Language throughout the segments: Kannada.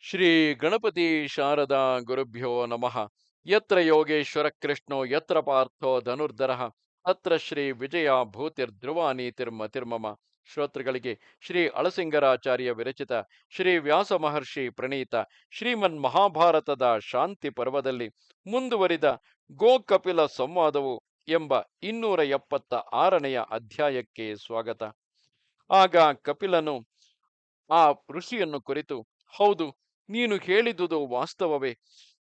ಶ್ರೀ ಗಣಪತಿ ಶಾರದಾ ಗುರುಭ್ಯೋ ನಮಃ. ಯತ್ರ ಯೋಗೇಶ್ವರ ಕೃಷ್ಣೋ ಯತ್ರ ಪಾರ್ಥೋ ಧನುರ್ಧರಃ ಅತ್ರ ಶ್ರೀ ವಿಜಯ ಭೂತಿರ್ಧ್ರುವ ನೀತಿರ್ಮತಿರ್ಮಮ. ಶ್ರೋತೃಗಳಿಗೆ ಶ್ರೀ ಅಳಸಿಂಗರಾಚಾರ್ಯ ವಿರಚಿತ ಶ್ರೀ ವ್ಯಾಸ ಮಹರ್ಷಿ ಪ್ರಣೀತ ಶ್ರೀಮನ್ ಮಹಾಭಾರತದ ಶಾಂತಿ ಪರ್ವದಲ್ಲಿ ಮುಂದುವರಿದ ಗೋಕಪಿಲ ಸಂವಾದವು ಎಂಬ 276ನೆಯ ಅಧ್ಯಾಯಕ್ಕೆ ಸ್ವಾಗತ. ಆಗ ಕಪಿಲನು ಆ ಋಷಿಯನ್ನು ಕುರಿತು, ಹೌದು, ನೀನು ಹೇಳಿದುದು ವಾಸ್ತವವೇ.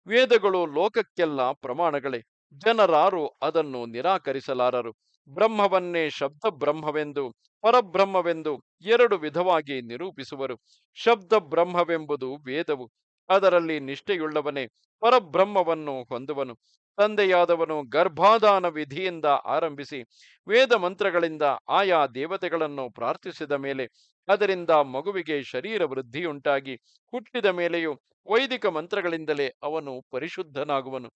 ವೇದಗಳು ಲೋಕಕ್ಕೆಲ್ಲ ಪ್ರಮಾಣಗಳೇ. ಜನರಾರು ಅದನ್ನು ನಿರಾಕರಿಸಲಾರರು. ಬ್ರಹ್ಮವನ್ನೇ ಶಬ್ದ ಬ್ರಹ್ಮವೆಂದು, ಪರಬ್ರಹ್ಮವೆಂದು ಎರಡು ವಿಧವಾಗಿ ನಿರೂಪಿಸುವರು. ಶಬ್ದ ಬ್ರಹ್ಮವೆಂಬುದು ವೇದವು. ಅದರಲ್ಲಿ ನಿಷ್ಠೆಯುಳ್ಳವನೇ ಪರಬ್ರಹ್ಮವನ್ನು ಹೊಂದುವನು. ತಂದೆಯಾದವನು ಗರ್ಭಾಧಾನ ವಿಧಿಯಿಂದ ಆರಂಭಿಸಿ ವೇದ ಮಂತ್ರಗಳಿಂದ ಆಯಾ ದೇವತೆಗಳನ್ನು ಪ್ರಾರ್ಥಿಸಿದ ಮೇಲೆ ಅದರಿಂದ ಮಗುವಿಗೆ ಶರೀರ ವೃದ್ಧಿಯುಂಟಾಗಿ ಹುಟ್ಟಿದ ಮೇಲೆಯೂ ವೈದಿಕ ಮಂತ್ರಗಳಿಂದಲೇ ಅವನು ಪರಿಶುದ್ಧನಾಗುವನು.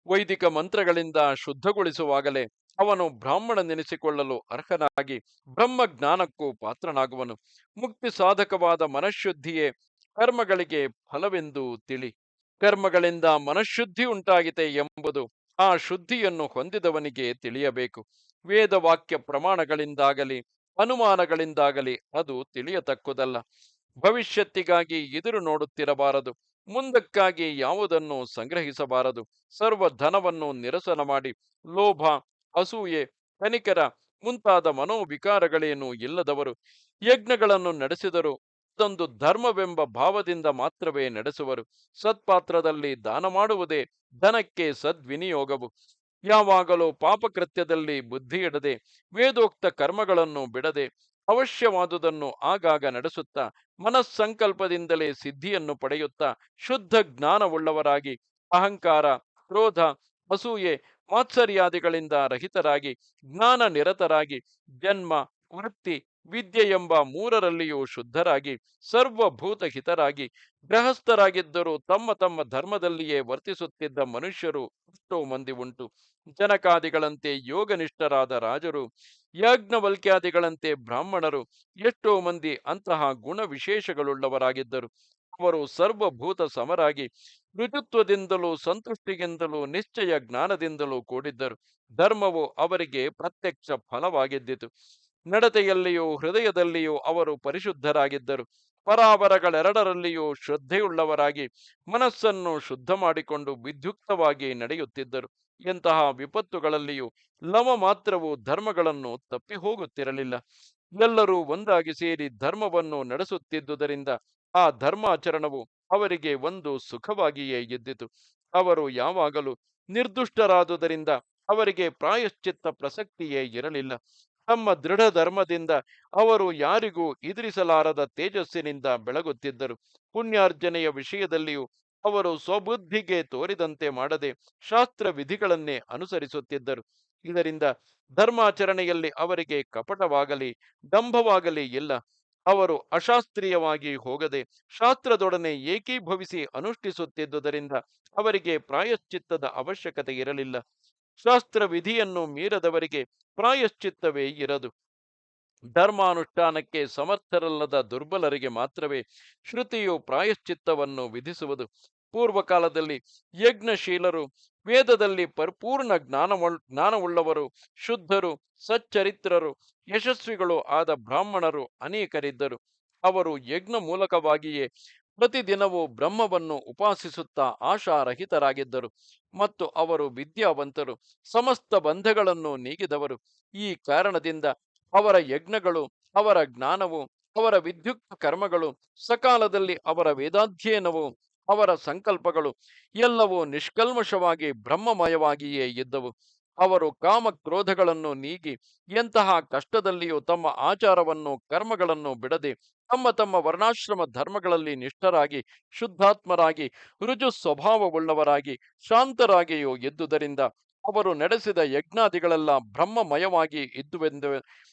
ವೈದಿಕ ಮಂತ್ರಗಳಿಂದ ಶುದ್ಧಗೊಳಿಸುವಾಗಲೇ ಅವನು ಬ್ರಾಹ್ಮಣನೆನಿಸಿಕೊಳ್ಳಲು ಅರ್ಹನಾಗಿ ಬ್ರಹ್ಮ ಜ್ಞಾನಕ್ಕೂ ಪಾತ್ರನಾಗುವನು. ಮುಕ್ತಿ ಸಾಧಕವಾದ ಮನಃಶುದ್ಧಿಯೇ ಕರ್ಮಗಳಿಗೆ ಫಲವೆಂದು ತಿಳಿ. ಕರ್ಮಗಳಿಂದ ಮನಃಶುದ್ಧಿ ಉಂಟಾಗಿದೆ ಎಂಬುದು ಆ ಶುದ್ಧಿಯನ್ನು ಹೊಂದಿದವನಿಗೆ ತಿಳಿಯಬೇಕು. ವೇದವಾಕ್ಯ ಪ್ರಮಾಣಗಳಿಂದಾಗಲಿ ಅನುಮಾನಗಳಿಂದಾಗಲಿ ಅದು ತಿಳಿಯತಕ್ಕುದಲ್ಲ. ಭವಿಷ್ಯತ್ತಿಗಾಗಿ ಎದುರು ನೋಡುತ್ತಿರಬಾರದು. ಮುಂದಕ್ಕಾಗಿ ಯಾವುದನ್ನು ಸಂಗ್ರಹಿಸಬಾರದು. ಸರ್ವ ಧನವನ್ನು ನಿರಸನ ಮಾಡಿ ಲೋಭ, ಅಸೂಯೆ, ಕನಿಕರ ಮುಂತಾದ ಮನೋವಿಕಾರಗಳೇನೂ ಇಲ್ಲದವರು ಯಜ್ಞಗಳನ್ನು ನಡೆಸಿದರು ಅದೊಂದು ಧರ್ಮವೆಂಬ ಭಾವದಿಂದ ಮಾತ್ರವೇ ನಡೆಸುವರು. ಸತ್ಪಾತ್ರದಲ್ಲಿ ದಾನ ಮಾಡುವುದೇ ಧನಕ್ಕೆ ಸದ್ವಿನಿಯೋಗವು. ಯಾವಾಗಲೂ ಪಾಪಕೃತ್ಯದಲ್ಲಿ ಬುದ್ಧಿಯಿಡದೆ ವೇದೋಕ್ತ ಕರ್ಮಗಳನ್ನು ಬಿಡದೆ ಅವಶ್ಯವಾದುದನ್ನು ಆಗಾಗ ನಡೆಸುತ್ತಾ ಮನಸ್ಸಂಕಲ್ಪದಿಂದಲೇ ಸಿದ್ಧಿಯನ್ನು ಪಡೆಯುತ್ತಾ ಶುದ್ಧ ಜ್ಞಾನವುಳ್ಳವರಾಗಿ ಅಹಂಕಾರ, ಕ್ರೋಧ, ಅಸೂಯೆ, ಮಾತ್ಸರ್ಯಾದಿಗಳಿಂದ ರಹಿತರಾಗಿ ಜ್ಞಾನ ನಿರತರಾಗಿ ಜನ್ಮ, ವೃತ್ತಿ, ವಿದ್ಯೆ ಎಂಬ ಮೂರರಲ್ಲಿಯೂ ಶುದ್ಧರಾಗಿ ಸರ್ವಭೂತ ಹಿತರಾಗಿ ಗೃಹಸ್ಥರಾಗಿದ್ದರೂ ತಮ್ಮ ತಮ್ಮ ಧರ್ಮದಲ್ಲಿಯೇ ವರ್ತಿಸುತ್ತಿದ್ದ ಮನುಷ್ಯರು ಎಷ್ಟೋ ಮಂದಿ ಉಂಟು. ಜನಕಾದಿಗಳಂತೆ ಯೋಗನಿಷ್ಠರಾದ ರಾಜರು, ಯಾಜ್ಞವಲ್ಕ್ಯಾದಿಗಳಂತೆ ಬ್ರಾಹ್ಮಣರು ಎಷ್ಟೋ ಮಂದಿ ಅಂತಹ ಗುಣ ವಿಶೇಷಗಳುಳ್ಳವರಾಗಿದ್ದರು. ಅವರು ಸರ್ವಭೂತ ಸಮರಾಗಿ ಋಜುತ್ವದಿಂದಲೂ ಸಂತುಷ್ಟಿಯಿಂದಲೂ ನಿಶ್ಚಯ ಜ್ಞಾನದಿಂದಲೂ ಕೂಡಿದ್ದರು. ಧರ್ಮವು ಅವರಿಗೆ ಪ್ರತ್ಯಕ್ಷ ಫಲವಾಗಿದ್ದಿತು. ನಡತೆಯಲ್ಲಿಯೂ ಹೃದಯದಲ್ಲಿಯೂ ಅವರು ಪರಿಶುದ್ಧರಾಗಿದ್ದರು. ಪರಾವರಗಳೆರಡರಲ್ಲಿಯೂ ಶ್ರದ್ಧೆಯುಳ್ಳವರಾಗಿ ಮನಸ್ಸನ್ನು ಶುದ್ಧ ಮಾಡಿಕೊಂಡು ವಿದ್ಯುಕ್ತವಾಗಿ ನಡೆಯುತ್ತಿದ್ದರು. ಎಂತಹ ವಿಪತ್ತುಗಳಲ್ಲಿಯೂ ಲವ ಮಾತ್ರವು ಧರ್ಮಗಳನ್ನು ತಪ್ಪಿ ಹೋಗುತ್ತಿರಲಿಲ್ಲ. ಎಲ್ಲರೂ ಒಂದಾಗಿ ಸೇರಿ ಧರ್ಮವನ್ನು ನಡೆಸುತ್ತಿದ್ದುದರಿಂದ ಆ ಧರ್ಮಾಚರಣವು ಅವರಿಗೆ ಒಂದು ಸುಖವಾಗಿಯೇ ಇದ್ದಿತು. ಅವರು ಯಾವಾಗಲೂ ನಿರ್ದುಷ್ಟರಾದುದರಿಂದ ಅವರಿಗೆ ಪ್ರಾಯಶ್ಚಿತ್ತ ಪ್ರಸಕ್ತಿಯೇ ಇರಲಿಲ್ಲ. ತಮ್ಮ ದೃಢ ಧರ್ಮದಿಂದ ಅವರು ಯಾರಿಗೂ ಎದುರಿಸಲಾರದ ತೇಜಸ್ಸಿನಿಂದ ಬೆಳಗುತ್ತಿದ್ದರು. ಪುಣ್ಯಾರ್ಜನೆಯ ವಿಷಯದಲ್ಲಿಯೂ ಅವರು ಸ್ವಬುದ್ಧಿಗೆ ತೋರಿದಂತೆ ಮಾಡದೆ ಶಾಸ್ತ್ರ ವಿಧಿಗಳನ್ನೇ ಅನುಸರಿಸುತ್ತಿದ್ದರು. ಇದರಿಂದ ಧರ್ಮಾಚರಣೆಯಲ್ಲಿ ಅವರಿಗೆ ಕಪಟವಾಗಲಿ ಡಂಭವಾಗಲಿ ಇಲ್ಲ. ಅವರು ಅಶಾಸ್ತ್ರೀಯವಾಗಿ ಹೋಗದೆ ಶಾಸ್ತ್ರದೊಡನೆ ಏಕೀಭವಿಸಿ ಅನುಷ್ಠಿಸುತ್ತಿದ್ದುದರಿಂದ ಅವರಿಗೆ ಪ್ರಾಯಶ್ಚಿತ್ತದ ಅವಶ್ಯಕತೆ ಇರಲಿಲ್ಲ. ಶಾಸ್ತ್ರ ವಿಧಿಯನ್ನು ಮೀರದವರಿಗೆ ಪ್ರಾಯಶ್ಚಿತ್ತವೇ ಇರದು. ಧರ್ಮಾನುಷ್ಠಾನಕ್ಕೆ ಸಮರ್ಥರಲ್ಲದ ದುರ್ಬಲರಿಗೆ ಮಾತ್ರವೇ ಶ್ರುತಿಯು ಪ್ರಾಯಶ್ಚಿತ್ತವನ್ನು ವಿಧಿಸುವುದು. ಪೂರ್ವಕಾಲದಲ್ಲಿ ಯಜ್ಞಶೀಲರು, ವೇದದಲ್ಲಿ ಪರಿಪೂರ್ಣ ಜ್ಞಾನವುಳ್ಳವರು, ಶುದ್ಧರು, ಸಚ್ಚರಿತ್ರರು, ಯಶಸ್ವಿಗಳು ಆದ ಬ್ರಾಹ್ಮಣರು ಅನೇಕರಿದ್ದರು. ಅವರು ಯಜ್ಞ ಮೂಲಕವಾಗಿಯೇ ಪ್ರತಿದಿನವೂ ಬ್ರಹ್ಮವನ್ನು ಉಪಾಸಿಸುತ್ತಾ ಆಶಾರಹಿತರಾಗಿದ್ದರು. ಮತ್ತು ಅವರು ವಿದ್ಯಾವಂತರು, ಸಮಸ್ತ ಬಂಧಗಳನ್ನು ನೀಗಿದವರು. ಈ ಕಾರಣದಿಂದ ಅವರ ಯಜ್ಞಗಳು, ಅವರ ಜ್ಞಾನವು, ಅವರ ವಿದ್ಯುಕ್ತ ಕರ್ಮಗಳು, ಸಕಾಲದಲ್ಲಿ ಅವರ ವೇದಾಧ್ಯಯನವು, ಅವರ ಸಂಕಲ್ಪಗಳು ಎಲ್ಲವೂ ನಿಷ್ಕಲ್ಮಶವಾಗಿ ಬ್ರಹ್ಮಮಯವಾಗಿಯೇ ಇದ್ದವು. ಅವರು ಕಾಮಕ್ರೋಧಗಳನ್ನು ನೀಗಿ ಎಂತಹ ಕಷ್ಟದಲ್ಲಿಯೂ ತಮ್ಮ ಆಚಾರವನ್ನು ಕರ್ಮಗಳನ್ನು ಬಿಡದೆ ತಮ್ಮ ತಮ್ಮ ವರ್ಣಾಶ್ರಮ ಧರ್ಮಗಳಲ್ಲಿ ನಿಷ್ಠರಾಗಿ ಶುದ್ಧಾತ್ಮರಾಗಿ ರುಜು ಸ್ವಭಾವವುಳ್ಳವರಾಗಿ ಶಾಂತರಾಗಿಯೂ ಇದ್ದುದರಿಂದ ಅವರು ನಡೆಸಿದ ಯಜ್ಞಾದಿಗಳೆಲ್ಲ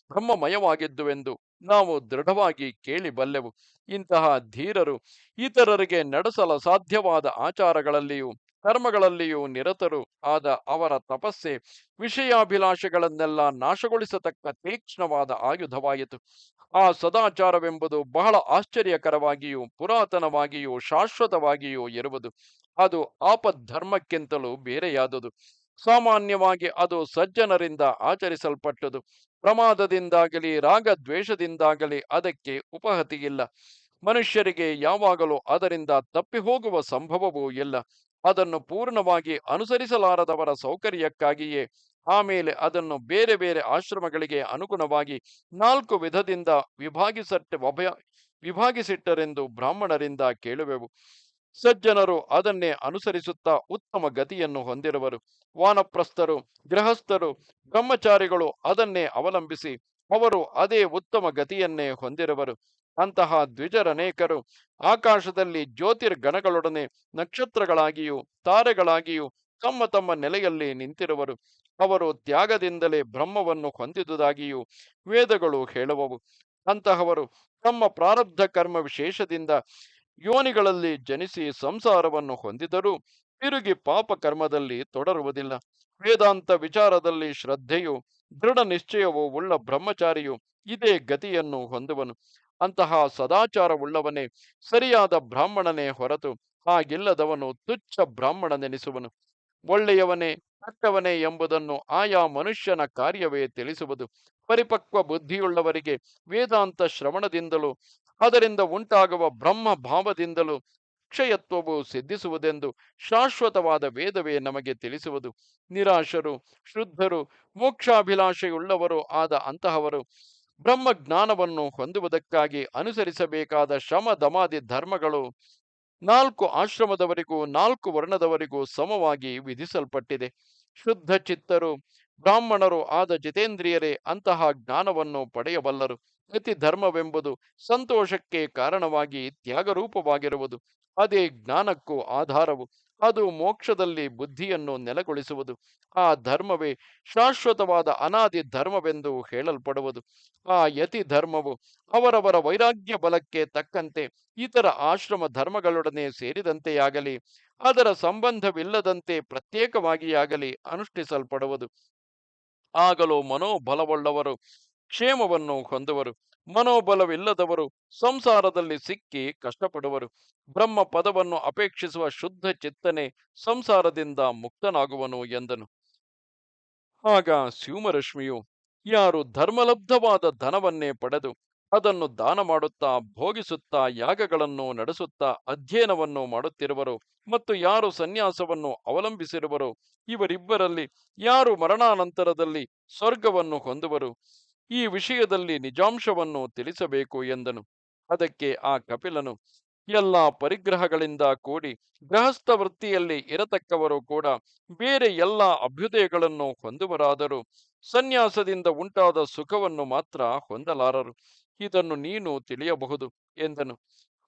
ಬ್ರಹ್ಮಮಯವಾಗಿದ್ದುವೆಂದು ನಾವು ದೃಢವಾಗಿ ಕೇಳಿ ಬಲ್ಲೆವು. ಇಂತಹ ಧೀರರು ಇತರರಿಗೆ ನಡೆಸಲ ಸಾಧ್ಯವಾದ ಆಚಾರಗಳಲ್ಲಿಯೂ ಕರ್ಮಗಳಲ್ಲಿಯೂ ನಿರತರು ಆದ ಅವರ ತಪಸ್ಸೆ ವಿಷಯಾಭಿಲಾಷೆಗಳನ್ನೆಲ್ಲ ನಾಶಗೊಳಿಸತಕ್ಕ ತೀಕ್ಷ್ಣವಾದ ಆಯುಧವಾಯಿತು. ಆ ಸದಾಚಾರವೆಂಬುದು ಬಹಳ ಆಶ್ಚರ್ಯಕರವಾಗಿಯೂ ಪುರಾತನವಾಗಿಯೂ ಶಾಶ್ವತವಾಗಿಯೂ ಇರುವುದು. ಅದು ಆಪದ್ಧರ್ಮಕ್ಕಿಂತಲೂ ಬೇರೆಯಾದುದು. ಸಾಮಾನ್ಯವಾಗಿ ಅದು ಸಜ್ಜನರಿಂದ ಆಚರಿಸಲ್ಪಟ್ಟದು. ಪ್ರಮಾದದಿಂದಾಗಲಿ ರಾಗದ್ವೇಷದಿಂದಾಗಲಿ ಅದಕ್ಕೆ ಉಪಹತಿಯಿಲ್ಲ. ಮನುಷ್ಯರಿಗೆ ಯಾವಾಗಲೂ ಅದರಿಂದ ತಪ್ಪಿ ಹೋಗುವ ಸಂಭವವೂ ಇಲ್ಲ. ಅದನ್ನು ಪೂರ್ಣವಾಗಿ ಅನುಸರಿಸಲಾರದವರ ಸೌಕರ್ಯಕ್ಕಾಗಿಯೇ ಆಮೇಲೆ ಅದನ್ನು ಬೇರೆ ಬೇರೆ ಆಶ್ರಮಗಳಿಗೆ ಅನುಗುಣವಾಗಿ 4 ವಿಧದಿಂದ ವಿಭಾಗಿಸಿಟ್ಟರೆಂದು ಬ್ರಾಹ್ಮಣರಿಂದ ಕೇಳುವೆವು. ಸಜ್ಜನರು ಅದನ್ನೇ ಅನುಸರಿಸುತ್ತಾ ಉತ್ತಮ ಗತಿಯನ್ನು ಹೊಂದಿರುವರು. ವಾನಪ್ರಸ್ಥರು, ಗೃಹಸ್ಥರು, ಬ್ರಹ್ಮಚಾರಿಗಳು ಅದನ್ನೇ ಅವಲಂಬಿಸಿ ಅವರು ಅದೇ ಉತ್ತಮ ಗತಿಯನ್ನೇ ಹೊಂದಿರುವರು. ಅಂತಹ ದ್ವಿಜರನೇಕರು ಆಕಾಶದಲ್ಲಿ ಜ್ಯೋತಿರ್ಗಣಗಳೊಡನೆ ನಕ್ಷತ್ರಗಳಾಗಿಯೂ ತಾರೆಗಳಾಗಿಯೂ ತಮ್ಮ ತಮ್ಮ ನೆಲೆಯಲ್ಲಿ ನಿಂತಿರುವರು. ಅವರು ತ್ಯಾಗದಿಂದಲೇ ಬ್ರಹ್ಮವನ್ನು ಹೊಂದಿದುದಾಗಿಯೂ ವೇದಗಳು ಹೇಳುವವು. ಅಂತಹವರು ತಮ್ಮ ಪ್ರಾರಬ್ಧ ಕರ್ಮ ವಿಶೇಷದಿಂದ ಯೋನಿಗಳಲ್ಲಿ ಜನಿಸಿ ಸಂಸಾರವನ್ನು ಹೊಂದಿದರೂ ತಿರುಗಿ ಪಾಪ ಕರ್ಮದಲ್ಲಿ ತೊಡರುವುದಿಲ್ಲ. ವೇದಾಂತ ವಿಚಾರದಲ್ಲಿ ಶ್ರದ್ಧೆಯು ದೃಢ ನಿಶ್ಚಯವೂ ಉಳ್ಳ ಬ್ರಹ್ಮಚಾರಿಯು ಇದೇ ಗತಿಯನ್ನು ಹೊಂದುವನು. ಅಂತಹ ಸದಾಚಾರವುಳ್ಳವನೇ ಸರಿಯಾದ ಬ್ರಾಹ್ಮಣನೇ ಹೊರತು ಹಾಗಿಲ್ಲದವನು ತುಚ್ಛ ಬ್ರಾಹ್ಮಣನೆನಿಸುವನು. ಒಳ್ಳೆಯವನೇ ಕೆಟ್ಟವನೇ ಎಂಬುದನ್ನು ಆಯಾ ಮನುಷ್ಯನ ಕಾರ್ಯವೇ ತಿಳಿಸುವುದು. ಪರಿಪಕ್ವ ಬುದ್ಧಿಯುಳ್ಳವರಿಗೆ ವೇದಾಂತ ಶ್ರವಣದಿಂದಲೂ ಅದರಿಂದ ಉಂಟಾಗುವ ಬ್ರಹ್ಮ ಭಾವದಿಂದಲೂ ಅಕ್ಷಯತ್ವವು ಸಿದ್ಧಿಸುವುದೆಂದು ಶಾಶ್ವತವಾದ ವೇದವೇ ನಮಗೆ ತಿಳಿಸುವುದು. ನಿರಾಶರು, ಶುದ್ಧರು, ಮೋಕ್ಷಾಭಿಲಾಷೆಯುಳ್ಳವರು ಆದ ಅಂತಹವರು ಬ್ರಹ್ಮಜ್ಞಾನವನ್ನು ಹೊಂದುವುದಕ್ಕಾಗಿ ಅನುಸರಿಸಬೇಕಾದ ಶಮ ದಮಾದಿ ಧರ್ಮಗಳು 4 ಆಶ್ರಮದವರಿಗೂ 4 ವರ್ಣದವರಿಗೂ ಸಮವಾಗಿ ವಿಧಿಸಲ್ಪಟ್ಟಿದೆ. ಶುದ್ಧ ಚಿತ್ತರು ಬ್ರಾಹ್ಮಣರು ಆದ ಜಿತೇಂದ್ರಿಯರೇ ಅಂತಹ ಜ್ಞಾನವನ್ನು ಪಡೆಯಬಲ್ಲರು. ಅತಿ ಧರ್ಮವೆಂಬುದು ಸಂತೋಷಕ್ಕೆ ಕಾರಣವಾಗಿ ತ್ಯಾಗರೂಪವಾಗಿರುವುದು. ಅದೇ ಜ್ಞಾನಕ್ಕೂ ಆಧಾರವು. ಅದು ಮೋಕ್ಷದಲ್ಲಿ ಬುದ್ಧಿಯನ್ನು ನೆಲೆಗೊಳಿಸುವುದು. ಆ ಧರ್ಮವೇ ಶಾಶ್ವತವಾದ ಅನಾದಿ ಧರ್ಮವೆಂದು ಹೇಳಲ್ಪಡುವುದು. ಆ ಯತಿ ಧರ್ಮವು ಅವರವರ ವೈರಾಗ್ಯ ಬಲಕ್ಕೆ ತಕ್ಕಂತೆ ಇತರ ಆಶ್ರಮ ಧರ್ಮಗಳೊಡನೆ ಸೇರಿದಂತೆಯಾಗಲಿ ಅದರ ಸಂಬಂಧವಿಲ್ಲದಂತೆ ಪ್ರತ್ಯೇಕವಾಗಿಯಾಗಲಿ ಅನುಷ್ಠಿಸಲ್ಪಡುವುದು. ಆಗಲೂ ಮನೋಬಲವುಳ್ಳವರು ಕ್ಷೇಮವನ್ನು ಹೊಂದುವರು. ಮನೋಬಲವಿಲ್ಲದವರು ಸಂಸಾರದಲ್ಲಿ ಸಿಕ್ಕಿ ಕಷ್ಟಪಡುವರು. ಬ್ರಹ್ಮ ಪದವನ್ನು ಅಪೇಕ್ಷಿಸುವ ಶುದ್ಧ ಚಿತ್ತನೆ ಸಂಸಾರದಿಂದ ಮುಕ್ತನಾಗುವನು ಎಂದನು. ಆಗ ಸ್ಯೂಮರಶ್ಮಿಯು, ಯಾರು ಧರ್ಮಲಬ್ಧವಾದ ಧನವನ್ನೇ ಪಡೆದು ಅದನ್ನು ದಾನ ಮಾಡುತ್ತಾ ಭೋಗಿಸುತ್ತಾ ಯಾಗಗಳನ್ನು ನಡೆಸುತ್ತಾ ಅಧ್ಯಯನವನ್ನು ಮಾಡುತ್ತಿರುವರೋ ಮತ್ತು ಯಾರು ಸನ್ಯಾಸವನ್ನು ಅವಲಂಬಿಸಿರುವರೋ ಇವರಿಬ್ಬರಲ್ಲಿ ಯಾರು ಮರಣಾನಂತರದಲ್ಲಿ ಸ್ವರ್ಗವನ್ನು ಹೊಂದುವರು, ಈ ವಿಷಯದಲ್ಲಿ ನಿಜಾಂಶವನ್ನು ತಿಳಿಸಬೇಕು ಎಂದನು. ಅದಕ್ಕೆ ಆ ಕಪಿಲನು, ಎಲ್ಲ ಪರಿಗ್ರಹಗಳಿಂದ ಕೂಡಿ ಗೃಹಸ್ಥ ವೃತ್ತಿಯಲ್ಲಿ ಇರತಕ್ಕವರು ಕೂಡ ಬೇರೆ ಎಲ್ಲ ಅಭ್ಯುದಯಗಳನ್ನು ಹೊಂದುವರಾದರೂ ಸನ್ಯಾಸದಿಂದ ಉಂಟಾದ ಸುಖವನ್ನು ಮಾತ್ರ ಹೊಂದಲಾರರು. ಇದನ್ನು ನೀನು ತಿಳಿಯಬಹುದು ಎಂದನು.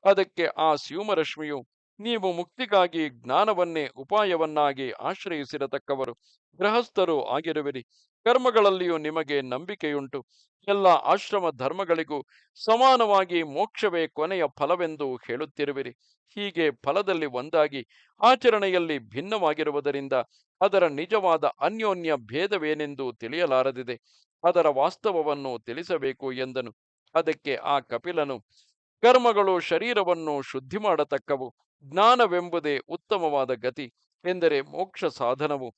ಅದಕ್ಕೆ ಆ ಸ್ಯೂಮರಶ್ಮಿಯು, ನೀವು ಮುಕ್ತಿಗಾಗಿ ಜ್ಞಾನವನ್ನೇ ಉಪಾಯವನ್ನಾಗಿ ಆಶ್ರಯಿಸಿರತಕ್ಕವರು ಗೃಹಸ್ಥರು ಆಗಿರುವಿರಿ. ಕರ್ಮಗಳಲ್ಲಿಯೂ ನಿಮಗೆ ನಂಬಿಕೆಯುಂಟು. ಎಲ್ಲ ಆಶ್ರಮ ಧರ್ಮಗಳಿಗೂ ಸಮಾನವಾಗಿ ಮೋಕ್ಷವೇ ಕೊನೆಯ ಫಲವೆಂದು ಹೇಳುತ್ತಿರುವಿರಿ. ಹೀಗೆ ಫಲದಲ್ಲಿ ಒಂದಾಗಿ ಆಚರಣೆಯಲ್ಲಿ ಭಿನ್ನವಾಗಿರುವುದರಿಂದ ಅದರ ನಿಜವಾದ ಅನ್ಯೋನ್ಯ ಭೇದವೇನೆಂದು ತಿಳಿಯಲಾರದಿದೆ. ಅದರ ವಾಸ್ತವವನ್ನು ತಿಳಿಸಬೇಕು ಎಂದನು. ಅದಕ್ಕೆ ಆ ಕಪಿಲನು, ಕರ್ಮಗಳು ಶರೀರವನ್ನು ಶುದ್ಧಿ ಮಾಡತಕ್ಕವು. ಜ್ಞಾನವೆಂಬುದೇ ಉತ್ತಮವಾದ ಗತಿ ಎಂದರೆ ಮೋಕ್ಷ ಸಾಧನವು.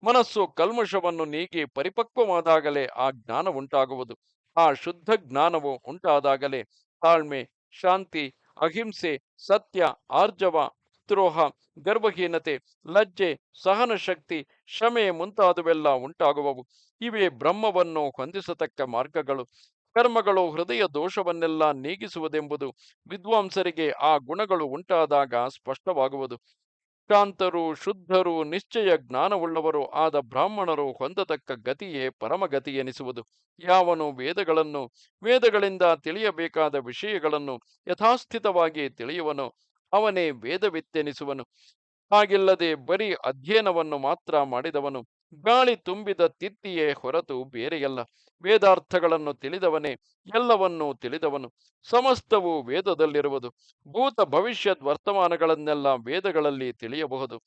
ಮನಸ್ಸು ಕಲ್ಮಶವನ್ನು ನೀಗಿ ಪರಿಪಕ್ವವಾದಾಗಲೇ ಆ ಜ್ಞಾನ ಉಂಟಾಗುವುದು. ಆ ಶುದ್ಧ ಜ್ಞಾನವು ಉಂಟಾದಾಗಲೇ ತಾಳ್ಮೆ, ಶಾಂತಿ, ಅಹಿಂಸೆ, ಸತ್ಯ, ಆರ್ಜವ, ದ್ರೋಹ, ಗರ್ವಹೀನತೆ, ಲಜ್ಜೆ, ಸಹನ ಶಕ್ತಿ, ಕ್ಷಮೆ ಮುಂತಾದವೆಲ್ಲ ಉಂಟಾಗುವವು. ಇವೇ ಬ್ರಹ್ಮವನ್ನು ಹೊಂದಿಸತಕ್ಕ ಮಾರ್ಗಗಳು. ಕರ್ಮಗಳು ಹೃದಯ ದೋಷವನ್ನೆಲ್ಲ ನೀಗಿಸುವುದೆಂಬುದು ವಿದ್ವಾಂಸರಿಗೆ ಆ ಗುಣಗಳು ಉಂಟಾದಾಗ ಸ್ಪಷ್ಟವಾಗುವುದು. ಶಾಂತರು, ಶುದ್ಧರು, ನಿಶ್ಚಯ ಜ್ಞಾನವುಳ್ಳವರು ಆದ ಬ್ರಾಹ್ಮಣರು ಹೊಂದತಕ್ಕ ಗತಿಯೇ ಪರಮಗತಿ ಎನಿಸುವುದು. ಯಾವನು ವೇದಗಳನ್ನು, ವೇದಗಳಿಂದ ತಿಳಿಯಬೇಕಾದ ವಿಷಯಗಳನ್ನು ಯಥಾಸ್ಥಿತವಾಗಿ ತಿಳಿಯುವನೋ ಅವನೇ ವೇದವಿತ್ತೆನಿಸುವನು. ಹಾಗಿಲ್ಲದೆ ಬರೀ ಅಧ್ಯಯನವನ್ನು ಮಾತ್ರ ಮಾಡಿದವನು ಗಾಳಿ ತುಂಬಿದ ತಿತ್ತಿಯೇ ಹೊರತು ಬೇರೆಯಲ್ಲ. ವೇದಾರ್ಥಗಳನ್ನು ತಿಳಿದವನೇ ಎಲ್ಲವನ್ನೂ ತಿಳಿದವನು. ಸಮಸ್ತವು ವೇದದಲ್ಲಿರುವುದು. ಭೂತ ಭವಿಷ್ಯತ್ ವರ್ತಮಾನಗಳನ್ನೆಲ್ಲ ವೇದಗಳಲ್ಲಿ ತಿಳಿಯಬಹುದು.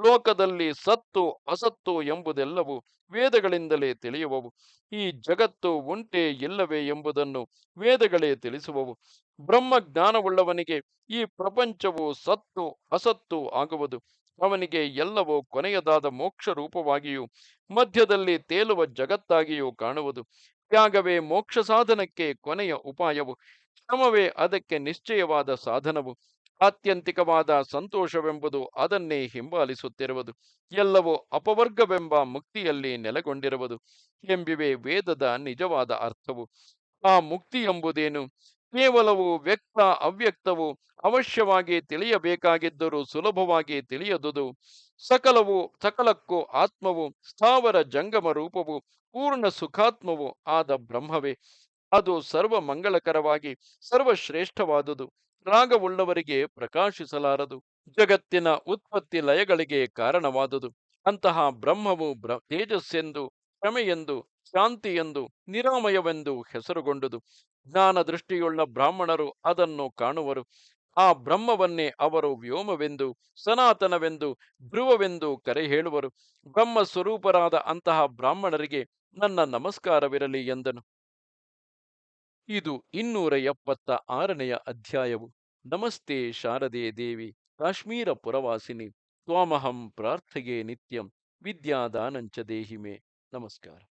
ಲೋಕದಲ್ಲಿ ಸತ್ತು ಅಸತ್ತು ಎಂಬುದೆಲ್ಲವೂ ವೇದಗಳಿಂದಲೇ ತಿಳಿಯುವವು. ಈ ಜಗತ್ತು ಉಂಟೇ ಇಲ್ಲವೇ ಎಂಬುದನ್ನು ವೇದಗಳೇ ತಿಳಿಸುವವು. ಬ್ರಹ್ಮಜ್ಞಾನವುಳ್ಳವನಿಗೆ ಈ ಪ್ರಪಂಚವು ಸತ್ತು ಅಸತ್ತು ಆಗುವುದು. ಅವನಿಗೆ ಎಲ್ಲವೂ ಕೊನೆಯದಾದ ಮೋಕ್ಷ ರೂಪವಾಗಿಯೂ ಮಧ್ಯದಲ್ಲಿ ತೇಲುವ ಜಗತ್ತಾಗಿಯೂ ಕಾಣುವುದು. ತ್ಯಾಗವೇ ಮೋಕ್ಷ ಸಾಧನಕ್ಕೆ ಕೊನೆಯ ಉಪಾಯವು. ಶ್ರಮವೇ ಅದಕ್ಕೆ ನಿಶ್ಚಯವಾದ ಸಾಧನವು. ಆತ್ಯಂತಿಕವಾದ ಸಂತೋಷವೆಂಬುದು ಅದನ್ನೇ ಹಿಂಬಾಲಿಸುತ್ತಿರುವುದು. ಎಲ್ಲವೂ ಅಪವರ್ಗವೆಂಬ ಮುಕ್ತಿಯಲ್ಲಿ ನೆಲೆಗೊಂಡಿರುವುದು ಎಂಬಿವೆ ವೇದದ ನಿಜವಾದ ಅರ್ಥವು. ಆ ಮುಕ್ತಿ ಎಂಬುದೇನು? ಕೇವಲವು ವ್ಯಕ್ತ ಅವ್ಯಕ್ತವು ಅವಶ್ಯವಾಗಿ ತಿಳಿಯಬೇಕಾಗಿದ್ದರೂ ಸುಲಭವಾಗಿ ತಿಳಿಯದುದು. ಸಕಲಕ್ಕೂ ಆತ್ಮವು ಸ್ಥಾವರ ಜಂಗಮ ರೂಪವು ಪೂರ್ಣ ಸುಖಾತ್ಮವು ಆದ ಬ್ರಹ್ಮವೇ. ಅದು ಸರ್ವ ಮಂಗಳಕರವಾಗಿ ಸರ್ವಶ್ರೇಷ್ಠವಾದುದು. ರಾಗವುಳ್ಳವರಿಗೆ ಪ್ರಕಾಶಿಸಲಾರದು. ಜಗತ್ತಿನ ಉತ್ಪತ್ತಿ ಲಯಗಳಿಗೆ ಕಾರಣವಾದುದು. ಅಂತಹ ಬ್ರಹ್ಮವು ತೇಜಸ್ಸೆಂದು, ಕ್ಷಮೆಯೆಂದು, ಶಾಂತಿಯೆಂದು, ನಿರಾಮಯವೆಂದು ಹೆಸರುಗೊಂಡುದು. ಜ್ಞಾನ ದೃಷ್ಟಿಯುಳ್ಳ ಬ್ರಾಹ್ಮಣರು ಅದನ್ನು ಕಾಣುವರು. ಆ ಬ್ರಹ್ಮವನ್ನೇ ಅವರು ವ್ಯೋಮವೆಂದು, ಸನಾತನವೆಂದು, ಧ್ರುವವೆಂದು ಕರೆ ಹೇಳುವರು. ಬ್ರಹ್ಮ ಸ್ವರೂಪರಾದ ಅಂತಹ ಬ್ರಾಹ್ಮಣರಿಗೆ ನನ್ನ ನಮಸ್ಕಾರವಿರಲಿ ಎಂದನು. ಇದು 276ನೆಯ ಅಧ್ಯಾಯವು. ನಮಸ್ತೆ ಶಾರದೆ ದೇವಿ, ಕಾಶ್ಮೀರ ಪುರವಾಸಿನಿ. ತ್ವಾಮಹಂ ಪ್ರಾರ್ಥೆಯೇ ನಿತ್ಯಂ. ವಿದ್ಯಾದಾನಂಚ ದೇಹಿಮೆ. ನಮಸ್ಕಾರ.